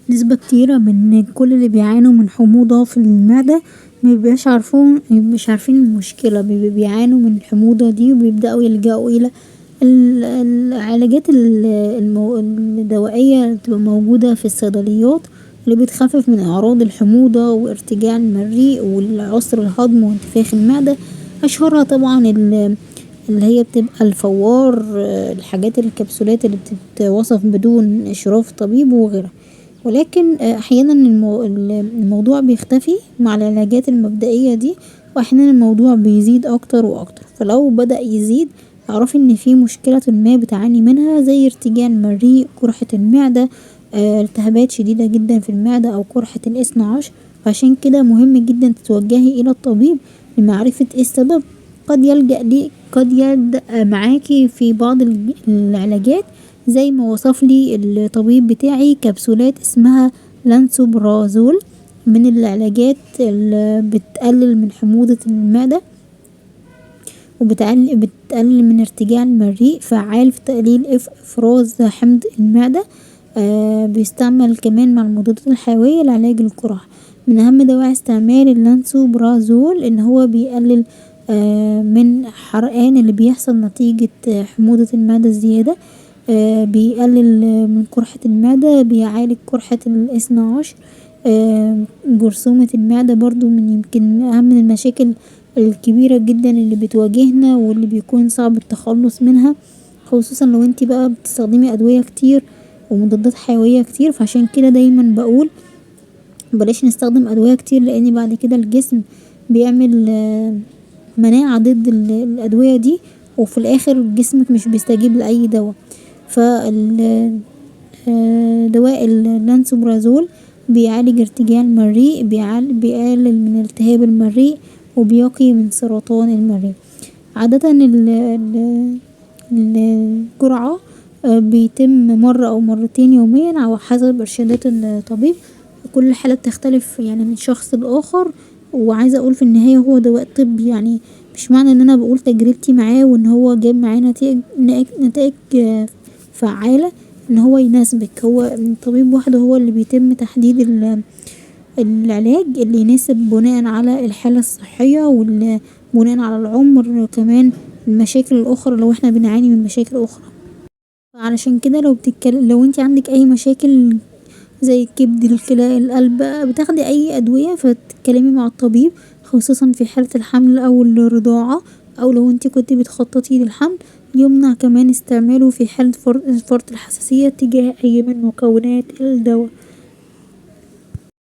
نسبة كتيرة من كل اللي بيعانوا من حموضة في المعدة مبيبقاش عارفين المشكلة، بيعانوا من الحموضة دي وبيبدأوا يلجأوا إلى العلاجات الدوائية اللي بتبقى موجودة في الصيدليات، اللي بتخفف من أعراض الحموضة وارتجاع المريء والعسر الهضم وانتفاخ المعدة. أشهرها طبعا اللي هي بتبقى الفوار، الحاجات الكبسولات اللي بتتوصف بدون إشراف طبيب وغيرها. ولكن أحيانا الموضوع بيختفي مع العلاجات المبدئية دي، وأحيانا الموضوع بيزيد أكتر وأكتر. فلو بدأ يزيد اعرفي ان في مشكلة ما بتعاني منها، زي ارتجاع المريء، قرحة المعدة، التهابات شديدة جدا في المعدة او قرحة ال12. عشان كده مهم جدا تتوجهي الى الطبيب لمعرفة ايه السبب. قد يلجأ معاكي في بعض العلاجات، زي ما وصفلي الطبيب بتاعي كبسولات اسمها لانسوبرازول، من العلاجات اللي بتقلل من حموضة المعدة بتقلل من ارتجاع المريء، فعال في تقليل افراز حمض المعدة. بيستعمل كمان مع المضادات الحيوية لعلاج القرح. من اهم دواعي استعمال اللانسوبرازول ان هو بيقلل من حرقان اللي بيحصل نتيجة حموضة المعدة الزيادة، بيقلل من قرحة المعدة، بيعالج قرحة ال12. جرثومة المعدة برضو يمكن اهم المشاكل الكبيرة جدا اللي بتواجهنا واللي بيكون صعب التخلص منها، خصوصا لو انتي بقى بتستخدمي ادوية كتير ومضادات حيوية كتير. فعشان كده دايما بقول بلاش نستخدم ادوية كتير، لان بعد كده الجسم بيعمل مناعة ضد الادوية دي، وفي الاخر جسمك مش بيستجيب لاي دواء. دواء اللانسوبرازول بيعالج ارتجاع المريء، بيقلل من التهاب المريء، وبيقي من سرطان المريء. عادة الجرعة بيتم مرة او مرتين يوميا على حسب ارشادات الطبيب. كل حالة بتختلف يعني من شخص لآخر. وعايزة اقول في النهاية هو دواء طبي، يعني مش معنى ان انا بقول تجربتي معاه وان هو جاب معاه نتائج فعالة ان هو يناسبك. هو الطبيب وحده هو اللي بيتم تحديد العلاج اللي يناسب بناء على الحالة الصحية وبناء على العمر، كمان المشاكل الاخرى لو احنا بنعاني من مشاكل اخرى. علشان كده لو انتي عندك اي مشاكل زي الكبد، الكلى، القلب، بتاخدي اي ادوية فتتكلمي مع الطبيب، خصوصا في حالة الحمل او الرضاعة، او لو انتي كنتي بتخططي للحمل. يمنع كمان استعماله في حالة فرط الحساسية تجاه اي من مكونات الدواء.